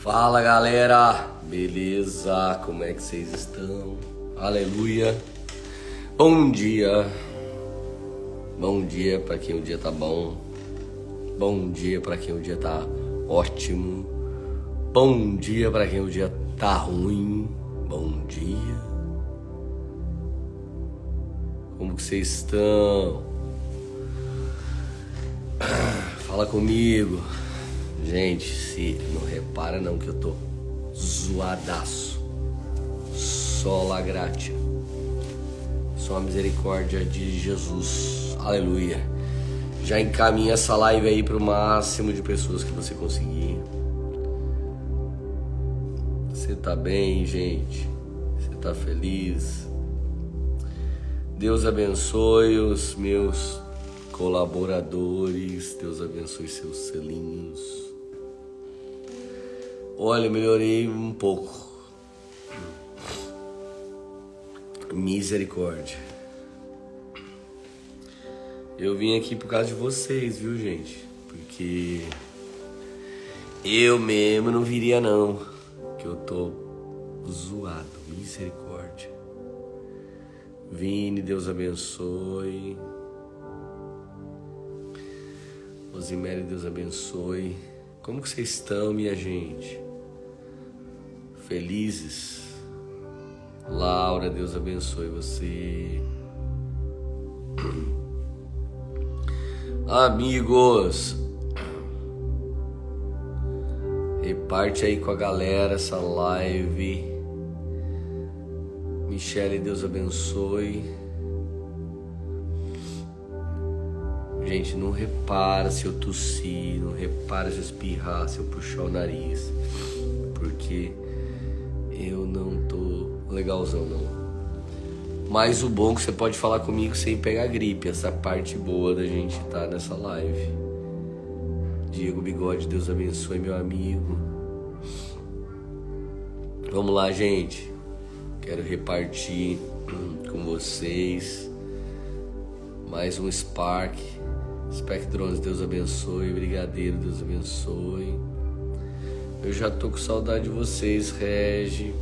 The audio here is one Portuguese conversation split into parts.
Fala galera, beleza? Como é que vocês estão? Aleluia. Bom dia para quem o dia tá bom. Bom dia para quem o dia tá ótimo. Bom dia para quem o dia tá ruim. Bom dia. Como que vocês estão? Fala comigo. Gente, se não repara não que eu tô zoadaço. Só la gratia. Só a misericórdia de Jesus. Aleluia. Já encaminha essa live aí pro máximo de pessoas que você conseguir. Você tá bem, gente? Você tá feliz? Deus abençoe os meus colaboradores. Deus abençoe seus selinhos. Olha, eu melhorei um pouco. Misericórdia. Eu vim aqui por causa de vocês, viu, gente? Porque eu mesmo não viria não, que eu tô zoado. Misericórdia. Vini, Deus abençoe. Rosimere, Deus abençoe. Como que vocês estão, minha gente? Felizes? Laura, Deus abençoe você. Amigos, reparte aí com a galera essa live. Michele, Deus abençoe. Gente, não repara se eu tossir, não repara se eu espirrar, se eu puxar o nariz, porque eu não tô legalzão não. Mas o bom é que você pode falar comigo sem pegar gripe, essa parte boa da gente estar nessa live. Diego Bigode, Deus abençoe, meu amigo. Vamos lá, gente. Quero repartir com vocês mais um Spark. Spectrons, Deus abençoe. Brigadeiro, Deus abençoe. Eu já tô com saudade de vocês, Regi,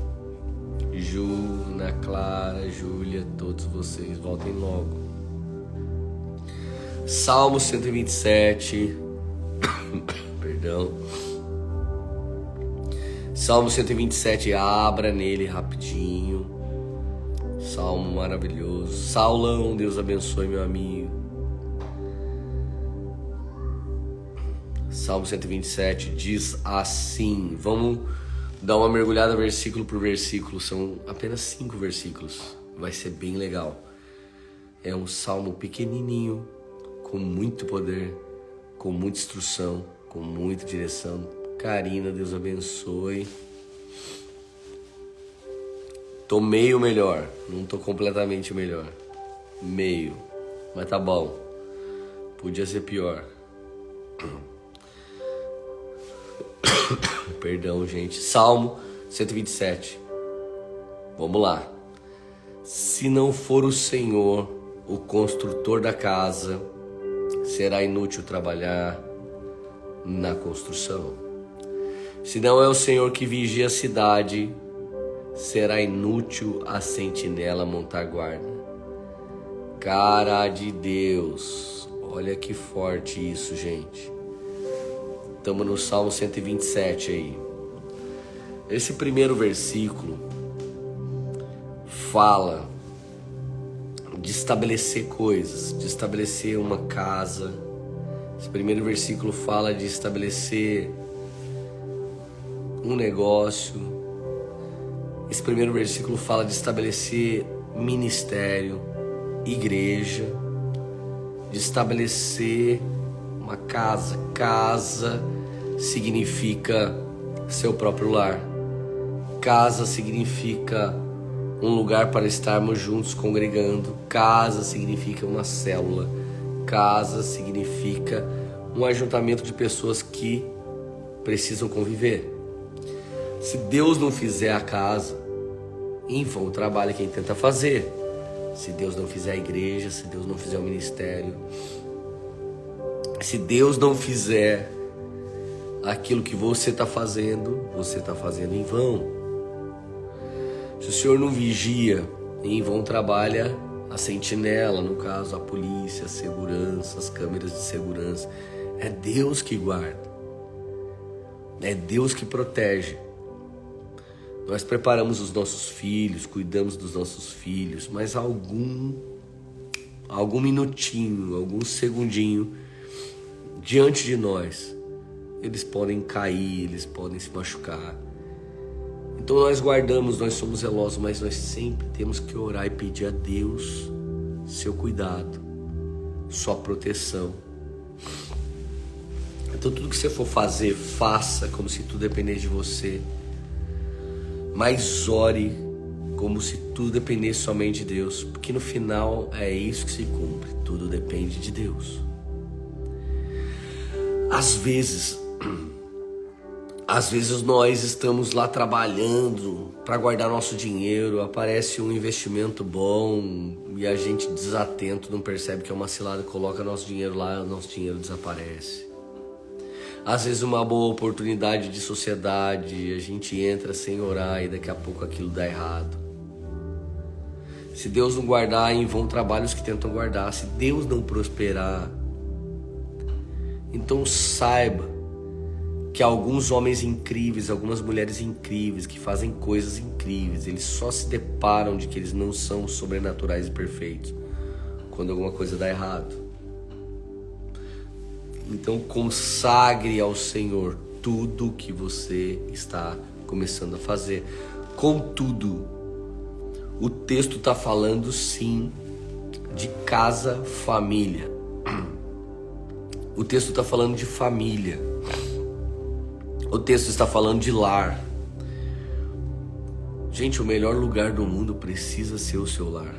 Ju, Ana Clara, Júlia, todos vocês, voltem logo. Salmo 127. Perdão. Salmo 127, abra nele rapidinho. Salmo maravilhoso. Saulão, Deus abençoe, meu amigo. Salmo 127 diz assim. Vamos dar uma mergulhada versículo por versículo. São apenas 5 versículos. Vai ser bem legal. É um salmo pequenininho, com muito poder, com muita instrução, com muita direção. Karina, Deus abençoe. Tô meio melhor, não tô completamente melhor. Meio, mas tá bom. Podia ser pior. Perdão, gente. Salmo 127. Vamos lá. Se não for o Senhor, o construtor da casa, será inútil trabalhar na construção. Se não é o Senhor que vigia a cidade, será inútil a sentinela montar guarda. Cara de Deus. Olha que forte isso, gente. Estamos no Salmo 127 aí. Esse primeiro versículo fala de estabelecer coisas, de estabelecer uma casa. Esse primeiro versículo fala de estabelecer um negócio. Esse primeiro versículo fala de estabelecer ministério, igreja, de estabelecer uma casa. Casa significa seu próprio lar. Casa significa um lugar para estarmos juntos congregando. Casa significa uma célula. Casa significa um ajuntamento de pessoas que precisam conviver. Se Deus não fizer a casa, em vão o trabalho quem tenta fazer. Se Deus não fizer a igreja, se Deus não fizer o ministério, se Deus não fizer aquilo que você está fazendo em vão. Se o Senhor não vigia, em vão trabalha a sentinela, no caso a polícia, a segurança, as câmeras de segurança. É Deus que guarda, é Deus que protege. Nós preparamos os nossos filhos, cuidamos dos nossos filhos, mas algum minutinho, algum segundinho diante de nós, eles podem cair, eles podem se machucar. Então nós guardamos, nós somos zelosos, mas nós sempre temos que orar e pedir a Deus seu cuidado, sua proteção. Então tudo que você for fazer, faça como se tudo dependesse de você. Mas ore como se tudo dependesse somente de Deus, porque no final é isso que se cumpre, tudo depende de Deus. Às vezes nós estamos lá trabalhando para guardar nosso dinheiro, aparece um investimento bom e a gente desatento não percebe que é uma cilada, coloca nosso dinheiro lá, nosso dinheiro desaparece. Às vezes uma boa oportunidade de sociedade, a gente entra sem orar e daqui a pouco aquilo dá errado. Se Deus não guardar, em vão trabalham os que tentam guardar. Se Deus não prosperar, então saiba que alguns homens incríveis, algumas mulheres incríveis, que fazem coisas incríveis, eles só se deparam de que eles não são sobrenaturais e perfeitos quando alguma coisa dá errado. Então consagre ao Senhor tudo que você está começando a fazer. Contudo, o texto está falando sim de casa, família. O texto está falando de família. O texto está falando de lar. Gente, o melhor lugar do mundo precisa ser o seu lar.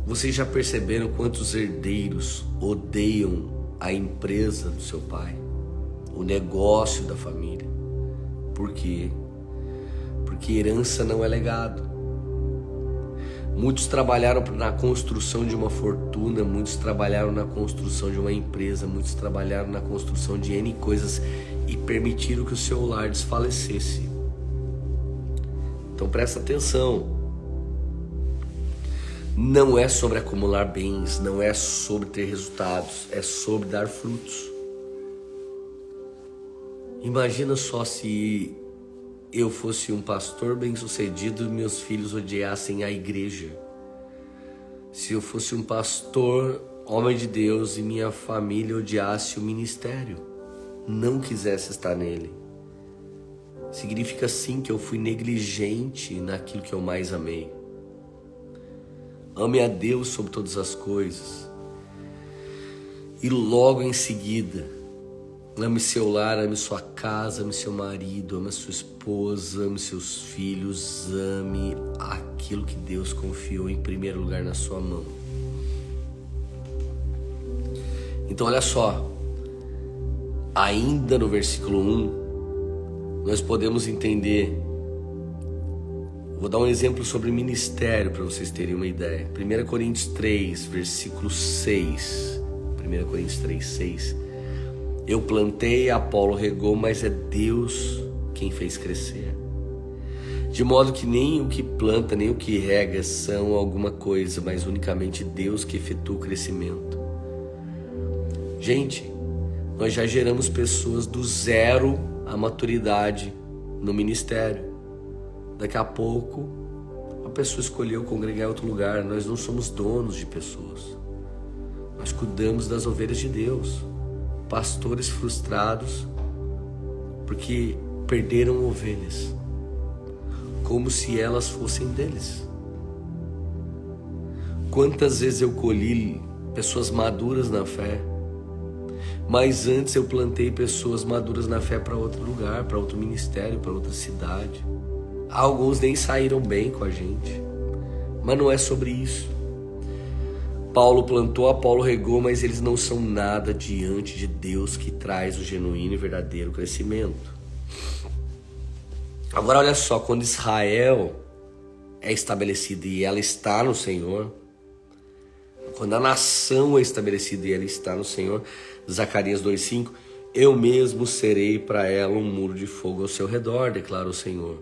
Vocês já perceberam quantos herdeiros odeiam a empresa do seu pai, o negócio da família? Por quê? Porque herança não é legado. Muitos trabalharam na construção de uma fortuna, muitos trabalharam na construção de uma empresa, muitos trabalharam na construção de N coisas e permitiram que o seu lar desfalecesse. Então presta atenção. Não é sobre acumular bens, não é sobre ter resultados, é sobre dar frutos. Imagina só se eu fosse um pastor bem-sucedido e meus filhos odiassem a igreja. Se eu fosse um pastor, homem de Deus, e minha família odiasse o ministério, não quisesse estar nele. Significa sim que eu fui negligente naquilo que eu mais amei. Ame a Deus sobre todas as coisas. E logo em seguida, ame seu lar, ame sua casa, ame seu marido, ame sua esposa, ame seus filhos, ame aquilo que Deus confiou em primeiro lugar na sua mão. Então olha só, ainda no versículo 1, nós podemos entender. Vou dar um exemplo sobre ministério para vocês terem uma ideia. 1 Coríntios 3, versículo 6. 1 Coríntios 3, 6. Eu plantei, Apolo regou, mas é Deus quem fez crescer. De modo que nem o que planta, nem o que rega são alguma coisa, mas unicamente Deus que efetua o crescimento. Gente, nós já geramos pessoas do zero à maturidade no ministério. Daqui a pouco, a pessoa escolheu congregar em outro lugar. Nós não somos donos de pessoas. Nós cuidamos das ovelhas de Deus. Pastores frustrados porque perderam ovelhas, como se elas fossem deles. Quantas vezes eu colhi pessoas maduras na fé, mas antes eu plantei pessoas maduras na fé para outro lugar, para outro ministério, para outra cidade. Alguns nem saíram bem com a gente, mas não é sobre isso. Paulo plantou, Apolo regou, mas eles não são nada diante de Deus que traz o genuíno e verdadeiro crescimento. Agora olha só, quando Israel é estabelecida e ela está no Senhor, quando a nação é estabelecida e ela está no Senhor, Zacarias 2,5, Eu mesmo serei para ela um muro de fogo ao seu redor, declara o Senhor.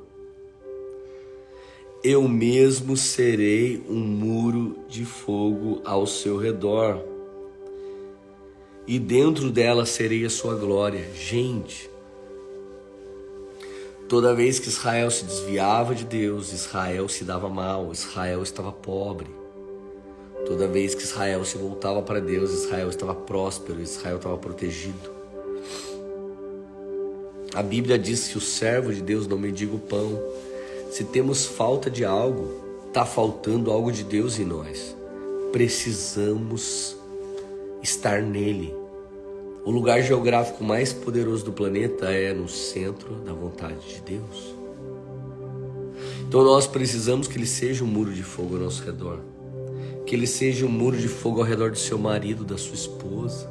Eu mesmo serei um muro de fogo ao seu redor, e dentro dela serei a sua glória. Gente, toda vez que Israel se desviava de Deus, Israel se dava mal, Israel estava pobre. Toda vez que Israel se voltava para Deus, Israel estava próspero, Israel estava protegido. A Bíblia diz que o servo de Deus não mendiga o pão. Se temos falta de algo, está faltando algo de Deus em nós. Precisamos estar nele. O lugar geográfico mais poderoso do planeta é no centro da vontade de Deus. Então nós precisamos que ele seja um muro de fogo ao nosso redor. Que ele seja um muro de fogo ao redor do seu marido, da sua esposa,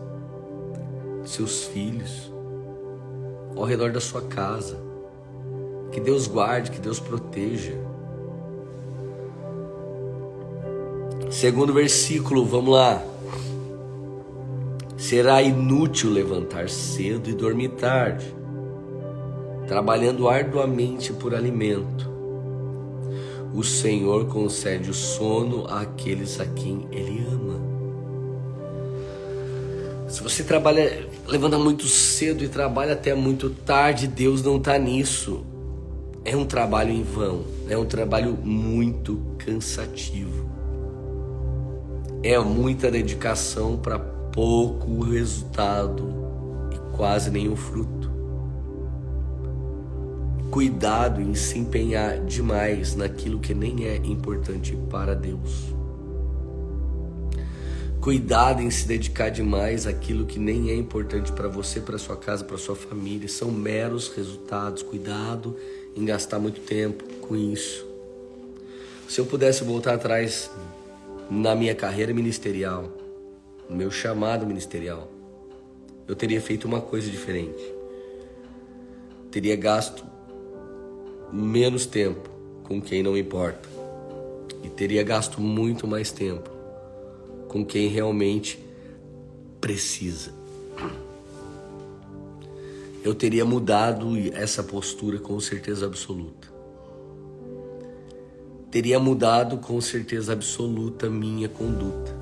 dos seus filhos, ao redor da sua casa. Que Deus guarde, que Deus proteja. Segundo versículo, vamos lá. Será inútil levantar cedo e dormir tarde, trabalhando arduamente por alimento. O Senhor concede o sono àqueles a quem Ele ama. Se você levanta muito cedo e trabalha até muito tarde, Deus não está nisso. É um trabalho em vão, é um trabalho muito cansativo. É muita dedicação para pouco resultado e quase nenhum fruto. Cuidado em se empenhar demais naquilo que nem é importante para Deus. Cuidado em se dedicar demais àquilo que nem é importante para você, para sua casa, para sua família. São meros resultados. Cuidado em gastar muito tempo com isso. Se eu pudesse voltar atrás na minha carreira ministerial, no meu chamado ministerial, eu teria feito uma coisa diferente. Teria gasto menos tempo com quem não importa e teria gasto muito mais tempo com quem realmente precisa. Eu teria mudado essa postura com certeza absoluta. Teria mudado com certeza absoluta minha conduta.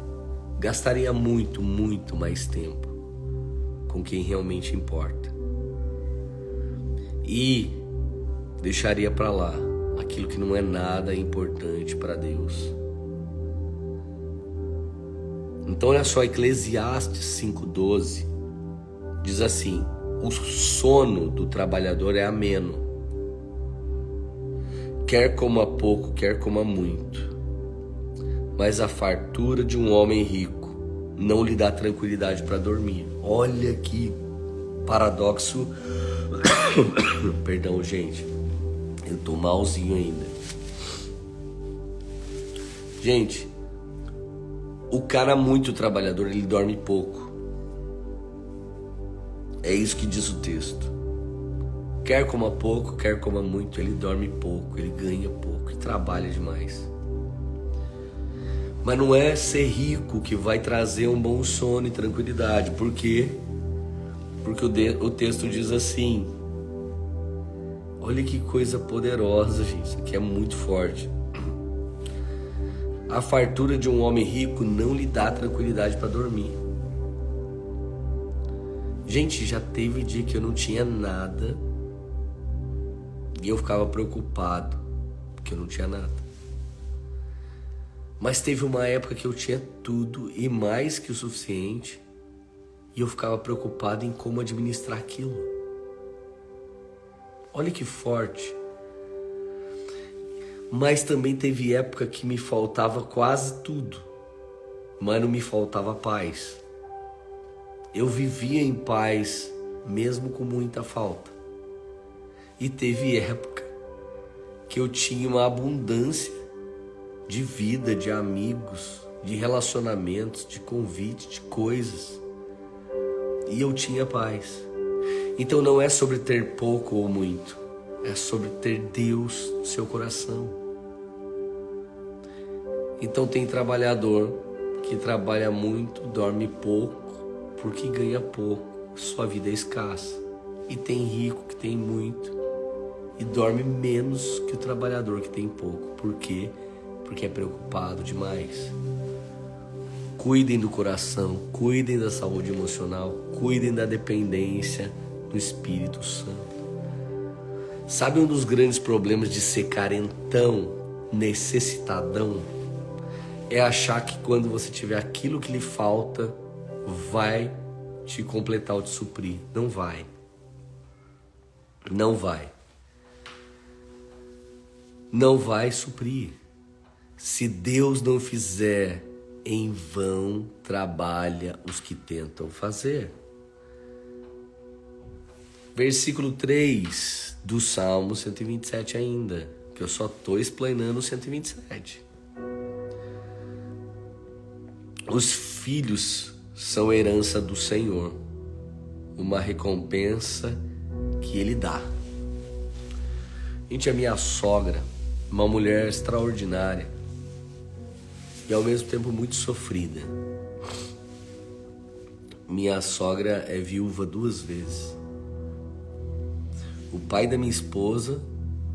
Gastaria muito, muito mais tempo com quem realmente importa. E deixaria para lá aquilo que não é nada importante para Deus. Então olha só, Eclesiastes 5:12 diz assim: o sono do trabalhador é ameno, quer coma pouco, quer coma muito, mas a fartura de um homem rico não lhe dá tranquilidade para dormir. Olha que paradoxo. Perdão, gente, eu tô malzinho ainda. Gente, o cara muito trabalhador, ele dorme pouco. É isso que diz o texto. Quer coma pouco, quer coma muito, ele dorme pouco, ele ganha pouco e trabalha demais. Mas não é ser rico que vai trazer um bom sono e tranquilidade. Por quê? Porque o texto diz assim. Olha que coisa poderosa, gente. Isso aqui é muito forte. A fartura de um homem rico não lhe dá tranquilidade para dormir. Gente, já teve dia que eu não tinha nada e eu ficava preocupado porque eu não tinha nada. Mas teve uma época que eu tinha tudo e mais que o suficiente e eu ficava preocupado em como administrar aquilo. Olha que forte. Mas também teve época que me faltava quase tudo, mas não me faltava paz. Eu vivia em paz, mesmo com muita falta. E teve época que eu tinha uma abundância de vida, de amigos, de relacionamentos, de convite, de coisas. E eu tinha paz. Então não é sobre ter pouco ou muito, é sobre ter Deus no seu coração. Então tem trabalhador que trabalha muito, dorme pouco, porque ganha pouco. sua vida é escassa. E tem rico que tem muito e dorme menos que o trabalhador que tem pouco. Por quê? Porque é preocupado demais. Cuidem do coração, cuidem da saúde emocional, cuidem da dependência do Espírito Santo. Sabe um dos grandes problemas de ser carentão, necessitadão? É achar que quando você tiver aquilo que lhe falta, vai te completar ou te suprir. Não vai. Não vai. Não vai suprir. Se Deus não fizer, em vão trabalha os que tentam fazer. Versículo 3 do Salmo 127 ainda, que eu só estou explanando o 127. Os filhos são herança do Senhor, uma recompensa que Ele dá. Gente, a minha sogra, uma mulher extraordinária e ao mesmo tempo muito sofrida. Minha sogra é viúva 2 vezes. O pai da minha esposa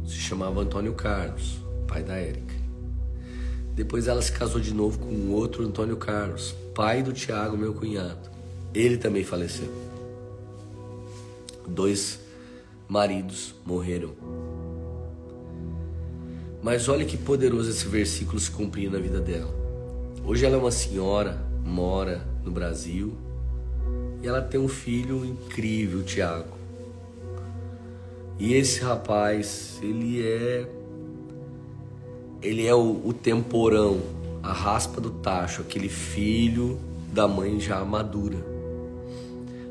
se chamava Antônio Carlos, pai da Érica. Depois ela se casou de novo com um outro Antônio Carlos, pai do Tiago, meu cunhado. Ele também faleceu. 2 maridos morreram. Mas olha que poderoso esse versículo se cumprir na vida dela. Hoje ela é uma senhora, mora no Brasil, e ela tem um filho incrível, o Tiago. E esse rapaz, ele é o temporão, a raspa do tacho, aquele filho da mãe já madura.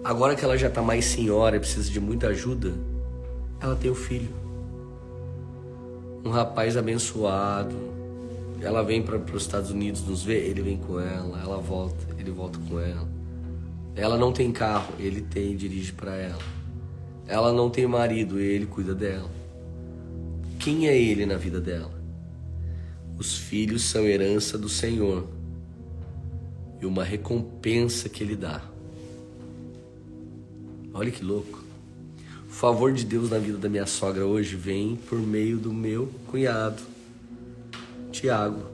Agora que ela já está mais senhora e precisa de muita ajuda, ela tem o filho. Um rapaz abençoado. Ela vem para os Estados Unidos nos ver, ele vem com ela volta, ele volta com ela. Ela não tem carro, ele tem, dirige para ela. Ela não tem marido, ele cuida dela. Quem é ele na vida dela? Os filhos são herança do Senhor e uma recompensa que Ele dá. Olha que louco. O favor de Deus na vida da minha sogra hoje vem por meio do meu cunhado, Tiago.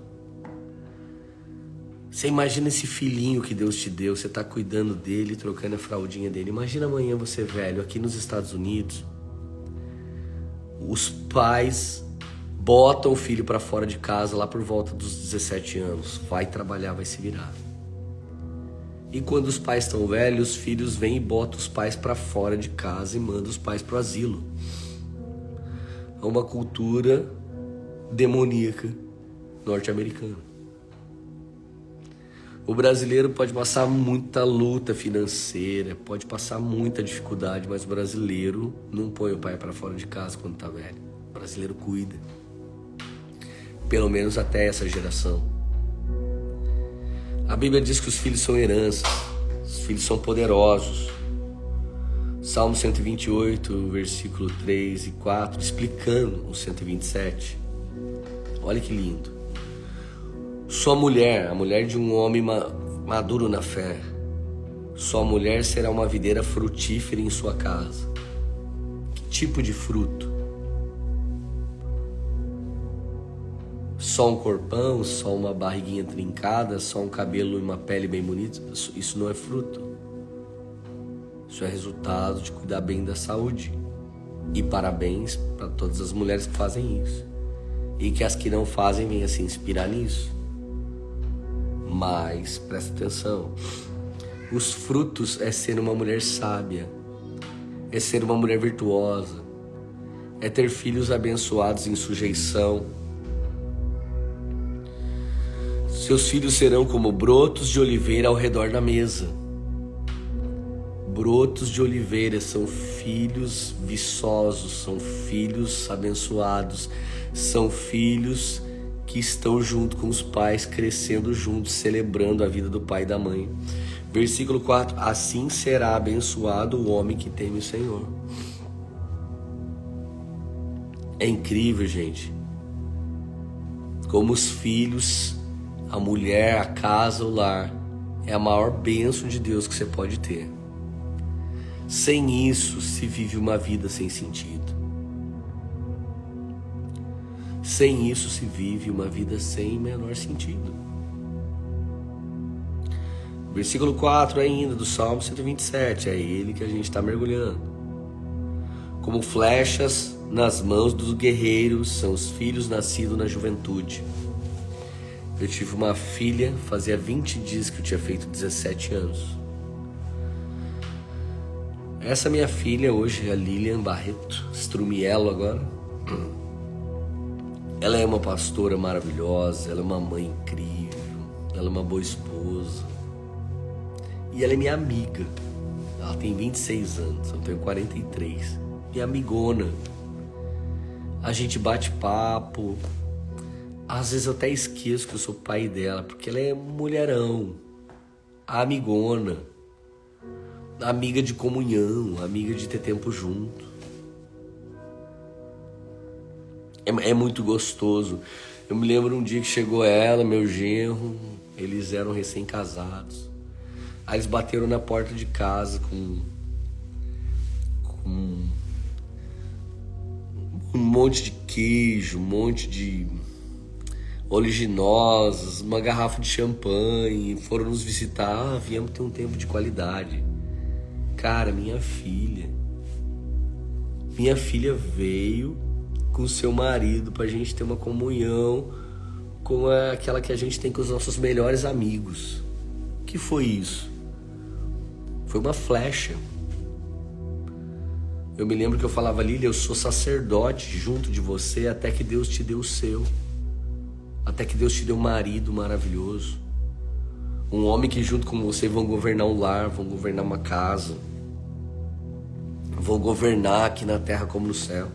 Você imagina esse filhinho que Deus te deu, você está cuidando dele, trocando a fraldinha dele. Imagina amanhã você velho, aqui nos Estados Unidos, os pais botam o filho para fora de casa lá por volta dos 17 anos. Vai trabalhar, vai se virar. E quando os pais estão velhos, os filhos vêm e botam os pais para fora de casa e mandam os pais para o asilo. É uma cultura demoníaca norte-americana. O brasileiro pode passar muita luta financeira, pode passar muita dificuldade, mas o brasileiro não põe o pai para fora de casa quando está velho. O brasileiro cuida. Pelo menos até essa geração. A Bíblia diz que os filhos são heranças, os filhos são poderosos. Salmo 128, versículo 3 e 4, explicando o 127. Olha que lindo. Sua mulher, a mulher de um homem maduro na fé, sua mulher será uma videira frutífera em sua casa. Que tipo de fruto? Só um corpão, só uma barriguinha trincada, só um cabelo e uma pele bem bonita? Isso não é fruto. Isso é resultado de cuidar bem da saúde. E parabéns para todas as mulheres que fazem isso. E que as que não fazem venham se inspirar nisso. Mas, presta atenção, os frutos é ser uma mulher sábia, é ser uma mulher virtuosa, é ter filhos abençoados em sujeição. Seus filhos serão como brotos de oliveira ao redor da mesa. Brotos de oliveira são filhos viçosos, são filhos abençoados, são filhos que estão junto com os pais, crescendo juntos, celebrando a vida do pai e da mãe. Versículo 4, assim será abençoado o homem que teme o Senhor. É incrível, gente, como os filhos, a mulher, a casa, o lar, é a maior bênção de Deus que você pode ter. Sem isso se vive uma vida sem sentido. Sem isso se vive uma vida sem menor sentido. Versículo 4 ainda do Salmo 127, é ele que a gente está mergulhando. Como flechas nas mãos dos guerreiros são os filhos nascidos na juventude. Eu tive uma filha, fazia 20 dias que eu tinha feito 17 anos. Essa minha filha hoje é a Lilian Barreto Strumiello agora. Ela é uma pastora maravilhosa, ela é uma mãe incrível, ela é uma boa esposa. E ela é minha amiga. Ela tem 26 anos, eu tenho 43. Minha amigona. A gente bate papo. Às vezes eu até esqueço que eu sou pai dela, porque ela é mulherão, amigona, amiga de comunhão, amiga de ter tempo junto. É muito gostoso. Eu me lembro um dia que chegou ela, meu genro, eles eram recém-casados. Aí eles bateram na porta de casa com um monte de queijo, um monte de oleaginosas, uma garrafa de champanhe, foram nos visitar, viemos ter um tempo de qualidade. Cara, minha filha veio com seu marido pra gente ter uma comunhão com aquela que a gente tem com os nossos melhores amigos. O que foi isso? Foi uma flecha. Eu me lembro que eu falava, Lília, eu sou sacerdote junto de você até que Deus te deu o seu. Até que Deus te deu um marido maravilhoso. Um homem que junto com você vão governar um lar, vão governar uma casa. Vão governar aqui na terra como no céu.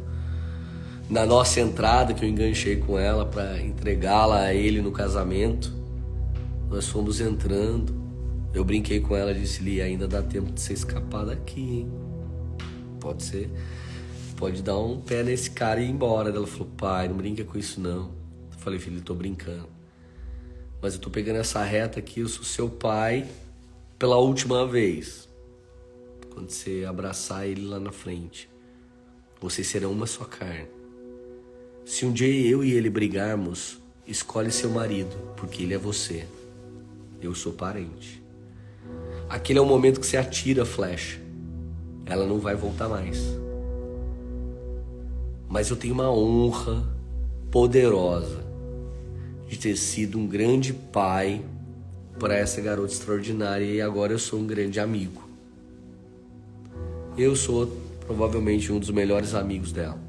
Na nossa entrada, que eu enganchei com ela para entregá-la a ele no casamento, nós fomos entrando. Eu brinquei com ela e disse, Lia, ainda dá tempo de você escapar daqui, hein? Pode ser. Pode dar um pé nesse cara e ir embora. Ela falou, pai, não brinca com isso não. Eu falei, filho, eu tô brincando. Mas eu tô pegando essa reta aqui, eu sou seu pai pela última vez. Quando você abraçar ele lá na frente, vocês serão uma só carne. Se um dia eu e ele brigarmos, escolhe seu marido, porque ele é você. Eu sou parente. Aquele é o momento que você atira a flecha. Ela não vai voltar mais. Mas eu tenho uma honra poderosa de ter sido um grande pai para essa garota extraordinária e agora eu sou um grande amigo. Eu sou provavelmente um dos melhores amigos dela.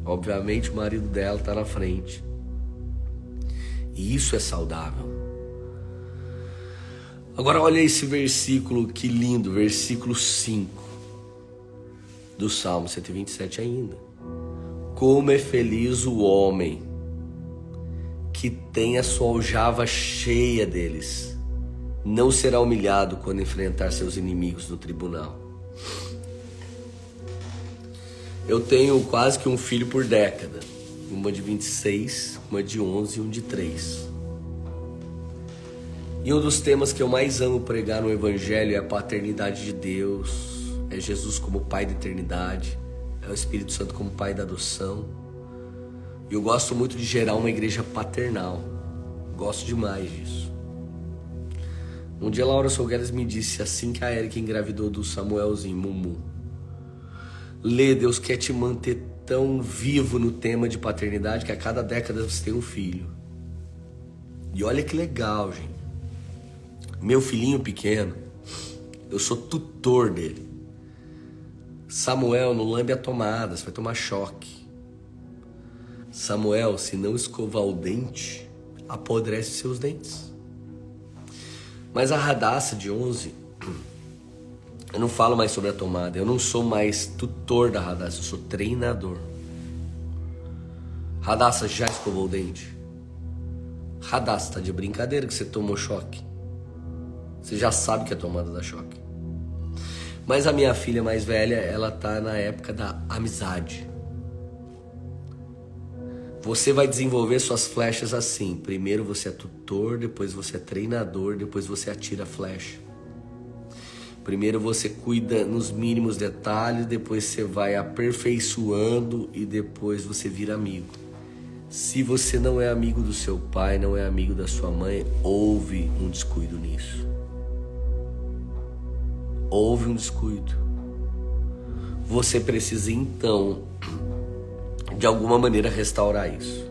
Obviamente o marido dela está na frente. E isso é saudável. Agora olha esse versículo, que lindo, versículo 5 do Salmo 127 ainda. Como é feliz o homem que tem a sua aljava cheia deles. Não será humilhado quando enfrentar seus inimigos no tribunal. Eu tenho quase que um filho por década. Uma de 26, uma de 11 e um de 3. E um dos temas que eu mais amo pregar no Evangelho é a paternidade de Deus. É Jesus como Pai da eternidade. É o Espírito Santo como Pai da adoção. E eu gosto muito de gerar uma igreja paternal. Gosto demais disso. Um dia a Laura Solgueres me disse, assim que a Erika engravidou do Samuelzinho, Mumu, Lê, Deus quer te manter tão vivo no tema de paternidade que a cada década você tem um filho. E olha que legal, gente. Meu filhinho pequeno, eu sou tutor dele. Samuel, não lambe a tomada, você vai tomar choque. Samuel, se não escovar o dente, apodrece seus dentes. Mas a Radassa de 11, eu não falo mais sobre a tomada, eu não sou mais tutor da Radassa, eu sou treinador. Radassa, já escovou o dente? Radassa, tá de brincadeira que você tomou choque? Você já sabe que a tomada dá choque. Mas a minha filha mais velha, ela tá na época da amizade. Você vai desenvolver suas flechas assim. Primeiro você é tutor, depois você é treinador, depois você atira a flecha. Primeiro você cuida nos mínimos detalhes, depois você vai aperfeiçoando e depois você vira amigo. Se você não é amigo do seu pai, não é amigo da sua mãe, houve um descuido nisso. Houve um descuido. Você precisa então, de alguma maneira, restaurar isso.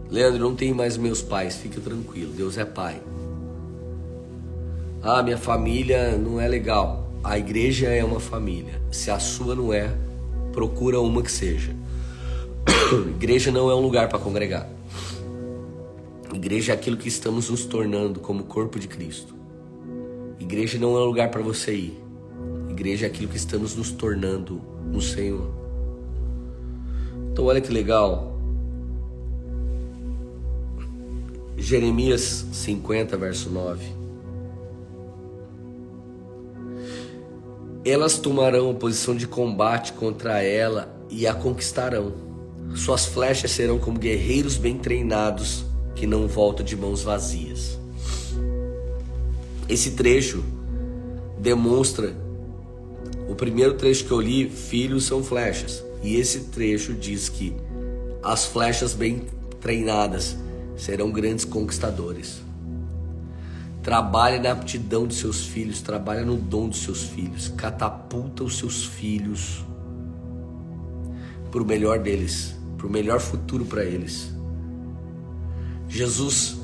Leandro, não tenho mais meus pais, fica tranquilo, Deus é pai. Ah, minha família não é legal. A igreja é uma família. Se a sua não é, procura uma que seja. Igreja não é um lugar para congregar. Igreja é aquilo que estamos nos tornando como corpo de Cristo. Igreja não é um lugar para você ir. Igreja é aquilo que estamos nos tornando no Senhor. Então olha que legal. Jeremias 50, verso 9. Elas tomarão posição de combate contra ela e a conquistarão. Suas flechas serão como guerreiros bem treinados que não voltam de mãos vazias. Esse trecho demonstra, o primeiro trecho que eu li, filhos são flechas. E esse trecho diz que as flechas bem treinadas serão grandes conquistadores. Trabalhe na aptidão de seus filhos, trabalhe no dom dos seus filhos, catapulta os seus filhos para o melhor deles, para o melhor futuro para eles. Jesus,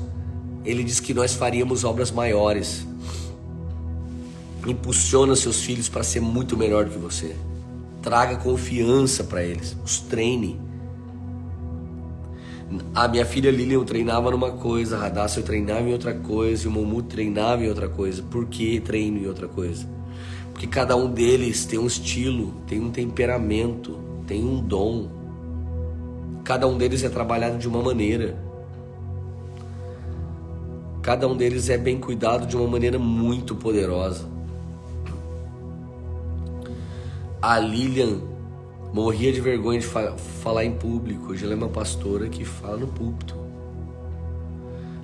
ele diz que nós faríamos obras maiores. Impulsiona seus filhos para ser muito melhor do que você. Traga confiança para eles, os treine. A minha filha Lilian treinava numa coisa, a Radassa eu treinava em outra coisa, e o Momu treinava em outra coisa. Por que treino em outra coisa? Porque cada um deles tem um estilo, tem um temperamento, tem um dom. Cada um deles é trabalhado de uma maneira. Cada um deles é bem cuidado de uma maneira muito poderosa. A Lilian morria de vergonha de falar em público. Hoje ela é uma pastora que fala no púlpito.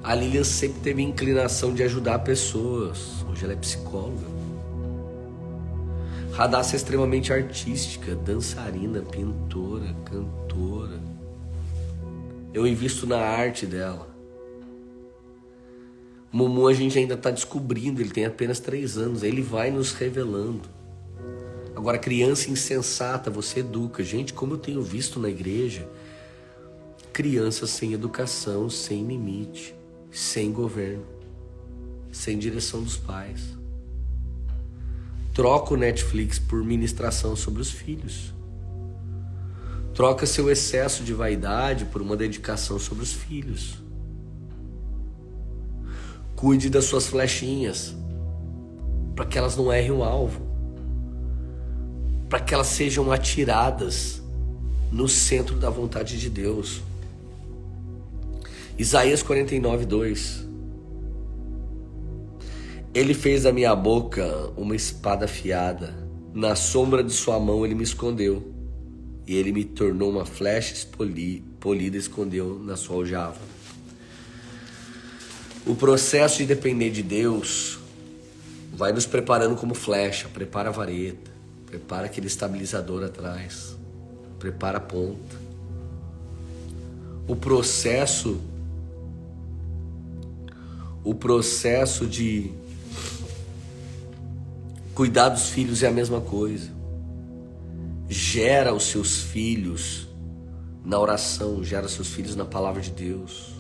A Lilian sempre teve inclinação de ajudar pessoas. Hoje ela é psicóloga. Radassa é extremamente artística, dançarina, pintora, cantora. Eu invisto na arte dela. Mumu a gente ainda está descobrindo, ele tem apenas 3 anos, ele vai nos revelando. Agora, criança insensata, você educa. Gente, como eu tenho visto na igreja, crianças sem educação, sem limite, sem governo, sem direção dos pais. Troca o Netflix por ministração sobre os filhos. Troca seu excesso de vaidade por uma dedicação sobre os filhos. Cuide das suas flechinhas, para que elas não errem o alvo. Para que elas sejam atiradas no centro da vontade de Deus. Isaías 49, 2. Ele fez da minha boca uma espada afiada, na sombra de sua mão ele me escondeu, e ele me tornou uma flecha polida, escondeu na sua aljava. O processo de depender de Deus vai nos preparando como flecha. Prepara a vareta, prepara aquele estabilizador atrás, prepara a ponta. O processo de cuidar dos filhos é a mesma coisa. Gera os seus filhos na oração, gera seus filhos na palavra de Deus.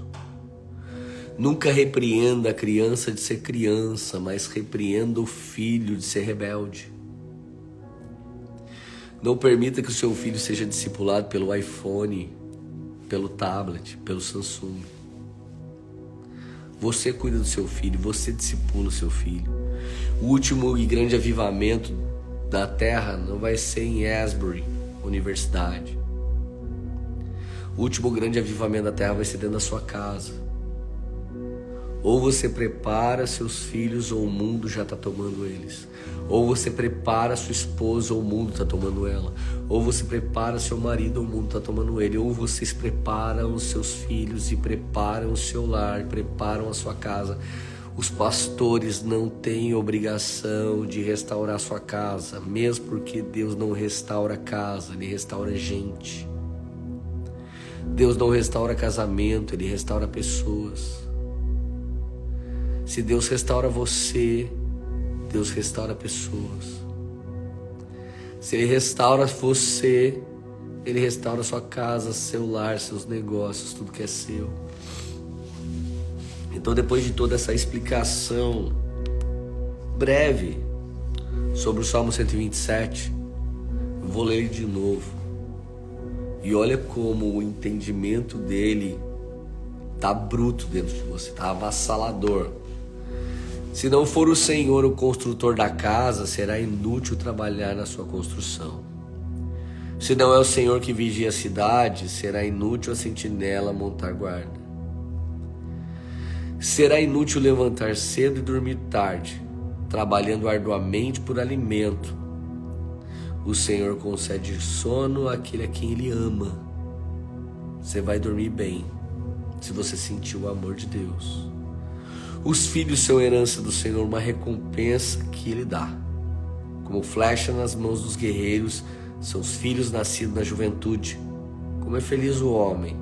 Nunca repreenda a criança de ser criança, mas repreenda o filho de ser rebelde. Não permita que o seu filho seja discipulado pelo iPhone, pelo tablet, pelo Samsung. Você cuida do seu filho, você discipula o seu filho. O último e grande avivamento da terra não vai ser em Asbury, universidade. O último grande avivamento da terra vai ser dentro da sua casa. Ou você prepara seus filhos ou o mundo já está tomando eles. Ou você prepara sua esposa ou o mundo está tomando ela. Ou você prepara seu marido ou o mundo está tomando ele. Ou vocês preparam os seus filhos e preparam o seu lar, preparam a sua casa. Os pastores não têm obrigação de restaurar sua casa, mesmo porque Deus não restaura casa, Ele restaura gente. Deus não restaura casamento, Ele restaura pessoas. Se Deus restaura você, Deus restaura pessoas. Se Ele restaura você, Ele restaura sua casa, seu lar, seus negócios, tudo que é seu. Então, depois de toda essa explicação breve sobre o Salmo 127, eu vou ler ele de novo. E olha como o entendimento dele tá bruto dentro de você, tá avassalador. Se não for o Senhor o construtor da casa, será inútil trabalhar na sua construção. Se não é o Senhor que vigia a cidade, será inútil a sentinela montar guarda. Será inútil levantar cedo e dormir tarde, trabalhando arduamente por alimento. O Senhor concede sono àquele a quem Ele ama. Você vai dormir bem, se você sentir o amor de Deus. Os filhos são herança do Senhor, uma recompensa que Ele dá. Como flecha nas mãos dos guerreiros, são os filhos nascidos na juventude. Como é feliz o homem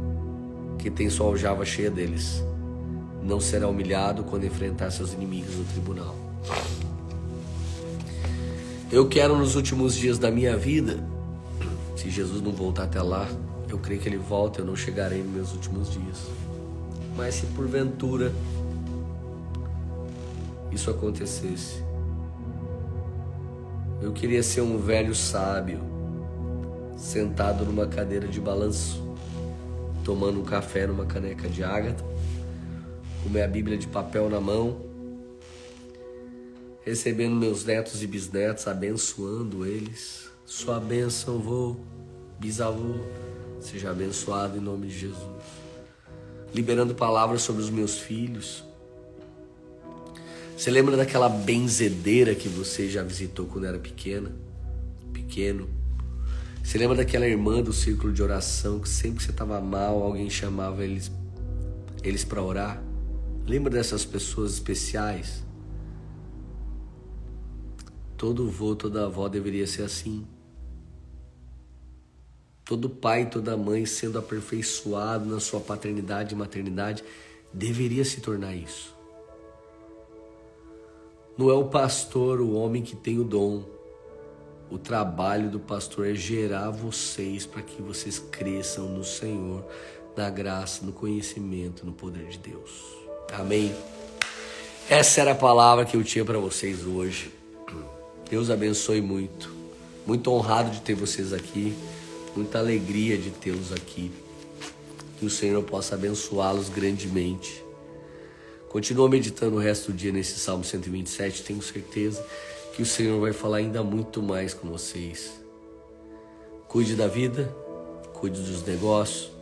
que tem sua aljava cheia deles. Não será humilhado quando enfrentar seus inimigos no tribunal. Eu quero, nos últimos dias da minha vida, se Jesus não voltar até lá, eu creio que Ele volta, eu não chegarei nos meus últimos dias. Mas se porventura isso acontecesse, eu queria ser um velho sábio, sentado numa cadeira de balanço, tomando um café numa caneca de ágata, com minha Bíblia de papel na mão, recebendo meus netos e bisnetos, abençoando eles. Sua bênção, vô, bisavô, seja abençoado em nome de Jesus. Liberando palavras sobre os meus filhos. Você lembra daquela benzedeira que você já visitou quando era pequeno? Você lembra daquela irmã do círculo de oração que sempre que você estava mal, alguém chamava eles para orar? Lembra dessas pessoas especiais? Todo vô, toda avó deveria ser assim. Todo pai, toda mãe sendo aperfeiçoado na sua paternidade e maternidade deveria se tornar isso. Não é o pastor, o homem que tem o dom. O trabalho do pastor é gerar vocês para que vocês cresçam no Senhor, na graça, no conhecimento, no poder de Deus. Amém? Essa era a palavra que eu tinha para vocês hoje. Deus abençoe muito. Muito honrado de ter vocês aqui. Muita alegria de tê-los aqui. Que o Senhor possa abençoá-los grandemente. Continua meditando o resto do dia nesse Salmo 127. Tenho certeza que o Senhor vai falar ainda muito mais com vocês. Cuide da vida, cuide dos negócios,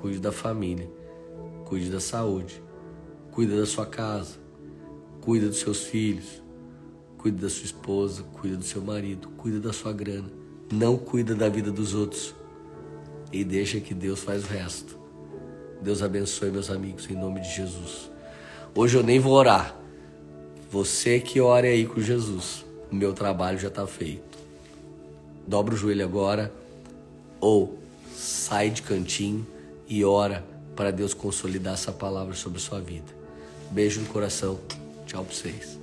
cuide da família, cuide da saúde, cuide da sua casa, cuide dos seus filhos, cuide da sua esposa, cuide do seu marido, cuide da sua grana. Não cuida da vida dos outros e deixa que Deus faz o resto. Deus abençoe, meus amigos, em nome de Jesus. Hoje eu nem vou orar. Você que ore aí com Jesus. O meu trabalho já está feito. Dobra o joelho agora ou sai de cantinho e ora para Deus consolidar essa palavra sobre a sua vida. Beijo no coração. Tchau para vocês.